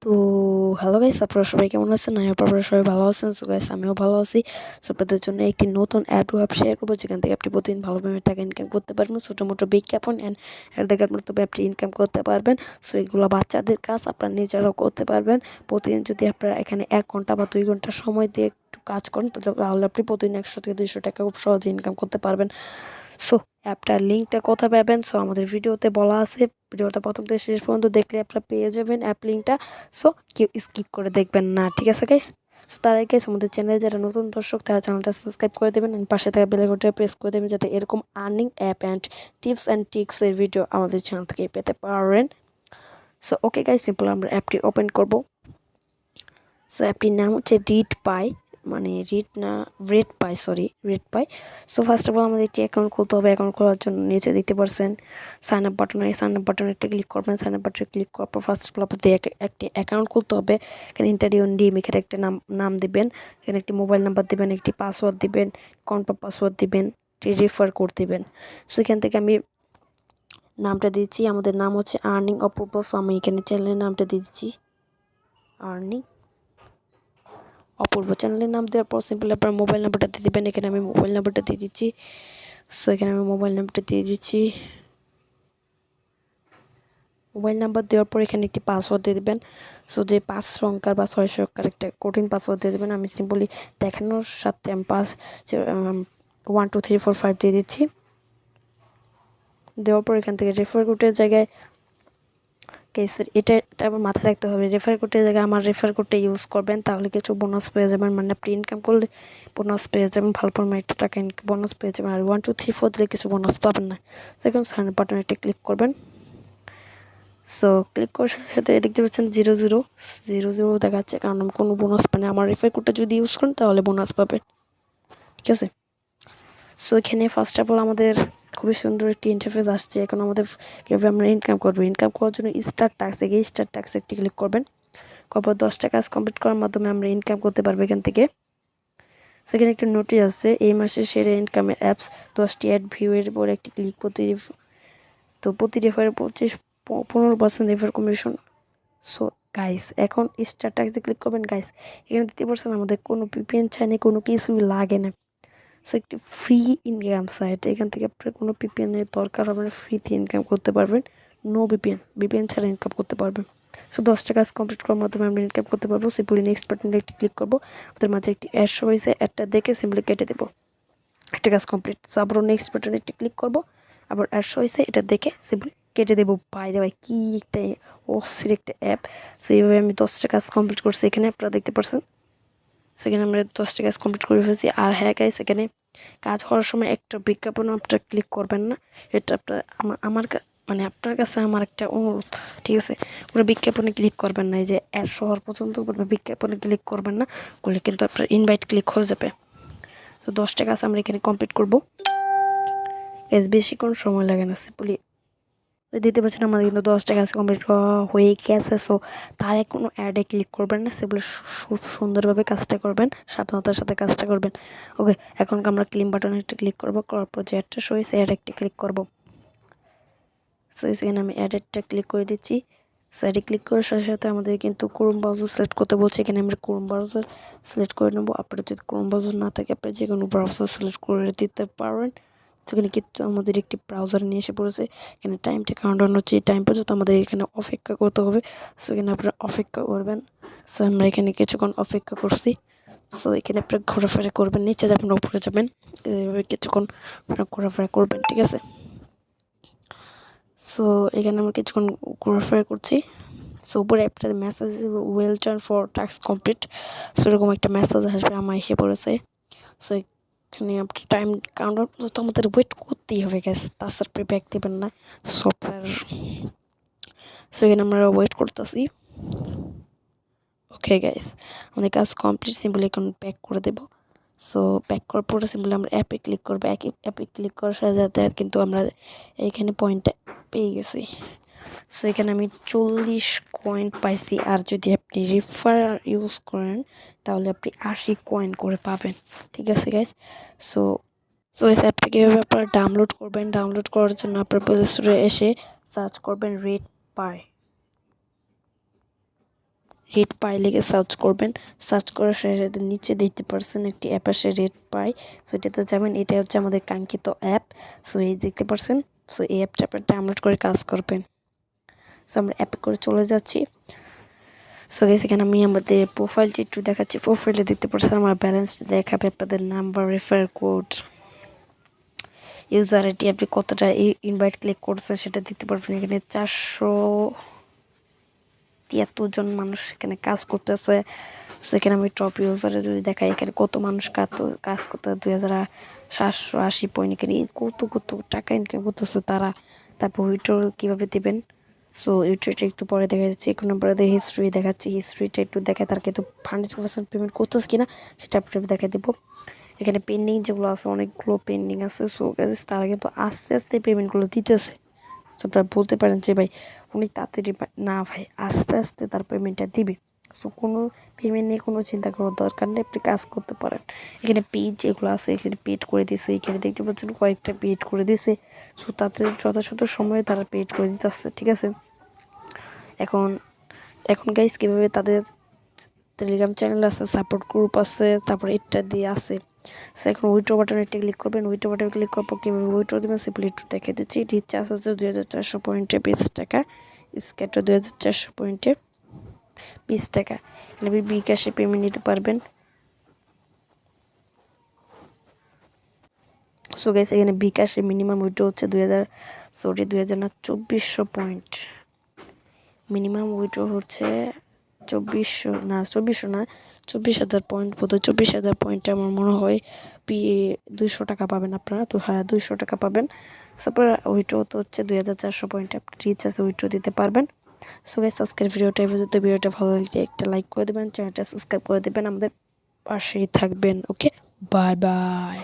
তো hello guys, আপনারা সবাই কেমন আছেন? আপনারা সবাই ভালো আছেন? সো গাইস, আমিও ভালো আছি। সো আপনাদের জন্য একটি নতুন অ্যাপ শেয়ার করবো, যেখান থেকে আপনি প্রতিদিন ভালোভাবে টাকা ইনকাম করতে পারবেন। ছোটো মোটো বিজ্ঞাপন অ্যাড দেখার মতো আপনি ইনকাম করতে পারবেন। সো এগুলো বাচ্চাদের কাজ, আপনারা নিজেরাও করতে পারবেন। প্রতিদিন যদি আপনারা এখানে 1 ঘন্টা বা 2 ঘন্টা সময় দিয়ে একটু কাজ করেন, তাহলে আপনি প্রতিদিন 100 থেকে 200 টাকা খুব সহজে ইনকাম করতে পারবেন। সো অ্যাপটার লিঙ্কটা কোথায় পাবেন? সো আমাদের ভিডিওতে বলা আছে। ভিডিওটা প্রথম থেকে শেষ পর্যন্ত দেখলে আপনারা পেয়ে যাবেন অ্যাপ লিঙ্কটা। সো কেউ স্কিপ করে দেখবেন না, ঠিক আছে গাইস? সো তার আগে গাইস, আমাদের চ্যানেলে যারা নতুন দর্শক, তারা চ্যানেলটা সাবস্ক্রাইব করে দেবেন এবং পাশে থাকা বেল আইকনটা প্রেস করে দেবেন, যাতে এরকম earning app and tips and ট্রিক্সের ভিডিও আমাদের চ্যানেল থেকে পেতে পারেন। সো ওকে গাইস, সিম্পল আমরা অ্যাপটি ওপেন করব। সো অ্যাপটির নাম হচ্ছে রিড পাই, মানে red pi. So first of all আমাদের একটি অ্যাকাউন্ট খুলতে হবে। অ্যাকাউন্ট খোলার জন্য নিচে দেখতে পাচ্ছেন সাইন আপ বাটন, এই সাইন আপ বাটনে একটা ক্লিক করবেন। সাইন আপ বাটনে ক্লিক করার পর ফার্স্ট অফ অল আপনাদের একটি অ্যাকাউন্ট খুলতে হবে। এখানে ইন্টারভিউ ডিএম, এখানে একটা নাম দিবেন, এখানে একটি মোবাইল নাম্বার দিবেন, একটি পাসওয়ার্ড দিবেন, কনফার্ম পাসওয়ার্ড দিবেন, একটি রেফার কোড দিবেন। সো এখান থেকে আমি নামটা দিচ্ছি, আমাদের নাম হচ্ছে আর্নিং অপূর্ব। সো আমি এখানে চ্যানেলের নামটা দিয়ে দিচ্ছি আর্নিং অপূর্ব। চ্যানেলের নাম দেওয়ার পর সিম্পল আপনার মোবাইল নাম্বারটা দিয়ে দেবেন। এখানে আমি মোবাইল নাম্বারটা দিয়ে দিচ্ছি। সো এখানে আমি মোবাইল নাম্বারটা দিয়ে দিচ্ছি। মোবাইল নাম্বার দেওয়ার পর এখানে একটি পাসওয়ার্ড দিয়ে দেবেন। সো যে 5 সংখ্যার বা 6 সংখ্যার একটা কঠিন পাসওয়ার্ড দিয়ে দেবেন। আমি সিম্পলি দেখানোর সাথে আমি 1 2 3 4 5 দিয়ে দিচ্ছি। দেওয়ার পর এখান থেকে রেফার কোডের জায়গায় এটা আবার মাথায় রাখতে হবে, রেফার কোডের জায়গায় আমার রেফার কোডটা ইউজ করবেন, তাহলে কিছু বোনাস পেয়ে যাবেন। মানে আপনি ইনকাম করলে বোনাস পেয়ে যাবেন, ভালো পরিমাণে একটা টাকা বোনাস পেয়ে যাবেন। আর 1 2 3 4 দিলে কিছু বোনাস পাবেন না। সো এখন সাইন আপ বাটনে একটা ক্লিক করবেন। সো ক্লিক করার সাথে সাথে দেখতে পাচ্ছেন 0 0 দেখাচ্ছে, কারণ আমি কোনো বোনাস পাই না। আমার রেফার কোডটা যদি ইউজ করেন তাহলে বোনাস পাবেন, ঠিক আছে? সো এখানে ফার্স্ট অফ অল আমাদের খুবই সুন্দর একটি ইন্টারফেস আসছে। এখন আমাদের কীভাবে আমরা ইনকাম করবো, ইনকাম করার জন্য স্টার্ট টাস্ক একটি ক্লিক করবেন। তারপর 10টা কাজ কমপ্লিট করার মাধ্যমে আমরা ইনকাম করতে পারবো এখান থেকে। সেখানে একটা নোটিশ আছে, এই মাসের সেরা ইনকামের অ্যাপস 10টি অ্যাড ভিউ এর পর একটি ক্লিক, প্রতি রেফারে 15% রেফার কমিশন। সো গাইস, এখন স্টার্ট টাস্কে ক্লিক করবেন। গাইস, এখানে দিতে পারছেন আমাদের কোনো পিপিএন চাই না, কোনো কিছুই লাগে না। সো একটি ফ্রি ইনকাম সাইট, এখান থেকে আপনার কোনো পিপিএনের দরকার হবে না, ফ্রিতে ইনকাম করতে পারবেন। নো বিপিএন ছাড়া ইনকাম করতে পারবেন। সো 10টা কাজ কমপ্লিট করার মাধ্যমে আমরা ইনকাম করতে পারবো। সিম্পলি নেক্সট বাটনে একটি ক্লিক করবো। আমাদের মাঝে একটি অ্যাড শো হয়েছে, অ্যাডটা দেখে সিম্পলি কেটে দেবো। একটা কাজ কমপ্লিট। সো আবারও নেক্সট বাটনে একটি ক্লিক করবো, আবার অ্যাড শো হয়েছে, এটা দেখে সিম্পলি কেটে দেবো। বাইরে ভাই কী একটা অস্থির একটা অ্যাপ। সো এইভাবে আমি 10টা কাজ কমপ্লিট করছি, এখানে আপনারা দেখতে পাচ্ছেন। সেখানে আমরা 10টা কাজ কমপ্লিট করে ফেলছি। আর হ্যাঁ গাইস, এখানে কাজ হওয়ার সময় একটা বিজ্ঞাপন আপনারা ক্লিক করবেন না। এটা আপনার মানে আপনার কাছে আমার একটা অনুরোধ, ঠিক আছে? কোনো বিজ্ঞাপনে ক্লিক করবেন না, এই যে অ্যাড শহর পর্যন্ত বিজ্ঞাপনে ক্লিক করবেন না, করলে কিন্তু আপনার ইনভাইট ক্লিক হয়ে যাবে। তো 10টা কাজ আমরা এখানে কমপ্লিট করবো। এর বেশিক্ষণ সময় লাগে না, সিম্পলি দিতে পারছেন। আমাদের কিন্তু 10টা কাজ কমপ্লিট হয়ে গেছে। সো তার কোনো অ্যাডে ক্লিক করবেন না, সেগুলো সুন্দরভাবে কাজটা করবেন, সাবধানতার সাথে কাজটা করবেন। ওকে, এখন আমরা ক্লিম বাটনে একটা ক্লিক করবো, করার পর যে অ্যাডটা শো হয়েছে অ্যাড একটা ক্লিক করবো। সো এখানে আমি অ্যাডেডটা ক্লিক করে দিচ্ছি। সো অ্যাডে ক্লিক করার সাথে সাথে আমাদের কিন্তু ক্রোম ব্রাউজার সিলেক্ট করতে বলছে। এখানে আমরা ক্রোম ব্রাউজার সিলেক্ট করে নেবো। আপনার যদি ক্রোম ব্রাউজার না থাকে, আপনি যে কোনো ব্রাউজার সিলেক্ট করে দিতে পারেন। সেখানে কিন্তু আমাদের একটি ব্রাউজার নিয়ে এসে পড়েছে। এখানে টাইমটা কাউন্টডাউন হচ্ছে, এই টাইম পর্যন্ত আমাদের এখানে অপেক্ষা করতে হবে। সো এখানে আপনারা অপেক্ষা করবেন। সো আমরা এখানে কিছুক্ষণ অপেক্ষা করছি। সো এখানে আপনারা ঘোরাফেরা করবেন, নিচে যাবেন, উপরে যাবেন, এভাবে কিছুক্ষণ আপনারা ঘোরাফেরা করবেন, ঠিক আছে? সো এখানে আমরা কিছুক্ষণ ঘোরাফেরা করছি। সো উপরে একটা message, well done for task complete. So এরকম একটা মেসেজ আসবে, আমার এসে পড়েছে। সো এখানে আপনার টাইম কাউন্টার পর্যন্ত আমাদের ওয়েট করতেই হবে গ্যাস, তাছাড়া আপনি ব্যাক দেবেন না সফটওয়্যার। সো এখানে আমরা ওয়েট করতেছি। ওকে গাইস, আমাদের কাজ কমপ্লিট। সিম্পলি এখন ব্যাক করে দেবো। সো ব্যাক করার পরে সিম্পলি আমরা অ্যাপে ক্লিক করবো। অ্যাপে ক্লিক করার সাথে সাথে কিন্তু আমরা এইখানে পয়েন্টটা পেয়ে গেছি। সো এখানে আমি 40 কয়েন পাইছি। আর যদি আপনি রেফার ইউজ করেন, তাহলে আপনি 80 কয়েন করে পাবেন, ঠিক আছে গাইস? সো এই অ্যাপটা কীভাবে আপনারা ডাউনলোড করবেন, ডাউনলোড করার জন্য আপনার প্লে স্টোরে এসে সার্চ করবেন রেড পাই। রেড পাই লিখে সার্চ করবেন। সার্চ করার সাথে নিচে দেখতে পারছেন একটি অ্যাপ আসে রেড পাই। সো এটাতে যাবেন, এটা হচ্ছে আমাদের কাঙ্ক্ষিত অ্যাপ। সো এই দেখতে পারছেন। সো এই অ্যাপটা ডাউনলোড করে কাজ করবেন। সো আমরা অ্যাপে করে চলে যাচ্ছি। সো গাইস এখানে আমি আমাদের প্রোফাইলটি একটু দেখাচ্ছি। প্রোফাইলে দেখতে পাচ্ছেন আমার ব্যালেন্স দেখাবে, আপনাদের number, refer code, user ID, আপনি কতটা ইনভাইট ক্লিক করছেন সেটা দেখতে পারবেন। এখানে 473 জন মানুষ এখানে কাজ করতেছে। সো এখানে আমি টপ ইউজারে যদি দেখাই, এখানে কত মানুষ কাজ করতে 2780 পয়েন্ট, এখানে কত টাকা ইনকাম করতেছে তারা। তারপর উইথড্র কীভাবে দেবেন, সো উইথড্রটা একটু পরে দেখা যাচ্ছে। এখন নম্বরে হিস্ট্রি দেখাচ্ছি, হিস্ট্রিটা একটু দেখায় তার কিন্তু 100% পেমেন্ট করতেছে কিনা সেটা আপনাকে দেখা দেবো। এখানে পেন্ডিং যেগুলো আছে, অনেকগুলো পেন্ডিং আছে। সো তারা কিন্তু আস্তে আস্তে পেমেন্টগুলো দিতেছে। সো আপনারা বলতে পারেন যে ভাই উনি তাড়াতাড়ি, না ভাই আস্তে আস্তে তার পেমেন্টটা দিবে। সো কোনো পেমেন্ট নিয়ে কোনো চিন্তা করার দরকার নেই, আপনি কাজ করতে পারেন। এখানে পেজ যেগুলো আছে এখানে পেড করে দিছে, এখানে দেখতে পাচ্ছেন কয়েকটা পেড করে দিছে। সো তাদের যথাযথ সময়ে তারা পেড করে দিতেছে, ঠিক আছে। এখন গাইস কীভাবে তাদের টেলিগ্রাম চ্যানেল আছে, সাপোর্ট গ্রুপ আছে, তারপর এটা দিয়ে আছে। সো এখন উইথড্র বাটনে একটা ক্লিক করবেন। উইথড্র বাটনে ক্লিক করার পর কীভাবে উইথড্র দেবেন সিম্পলি একটু দেখে দিচ্ছি। রিচার্জ হচ্ছে 2400 পয়েন্টে 20 টাকা, স্ক্যাটও 2400 পয়েন্টে 20 টাকা। এখানে বিকাশে পেমেন্ট নিতে পারবেন। সো গাইস এখানে বিকাশে মিনিমাম উইথড্র হচ্ছে 2000 না 2400 পয়েন্ট। মিনিমাম উইথড্র হচ্ছে 2400 না 24,000 পয়েন্ট, বোধহয় 24,000 পয়েন্টে আমার মনে হয় 200 টাকা পাবেন আপনারা। তো হ্যাঁ 200 টাকা পাবেন। তারপর উইথড্র তো হচ্ছে 2400 পয়েন্টে আপনি রিচার্জে উইথড্র দিতে পারবেন। সো গাইস আজকের ভিডিওটা এই পর্যন্ত। ভিডিওটা ভালো লাগলে একটা লাইক করে দেবেন, চ্যানেলটা সাবস্ক্রাইব করে দেবেন, আমাদের পাশেই থাকবেন। ওকে, বাই বাই।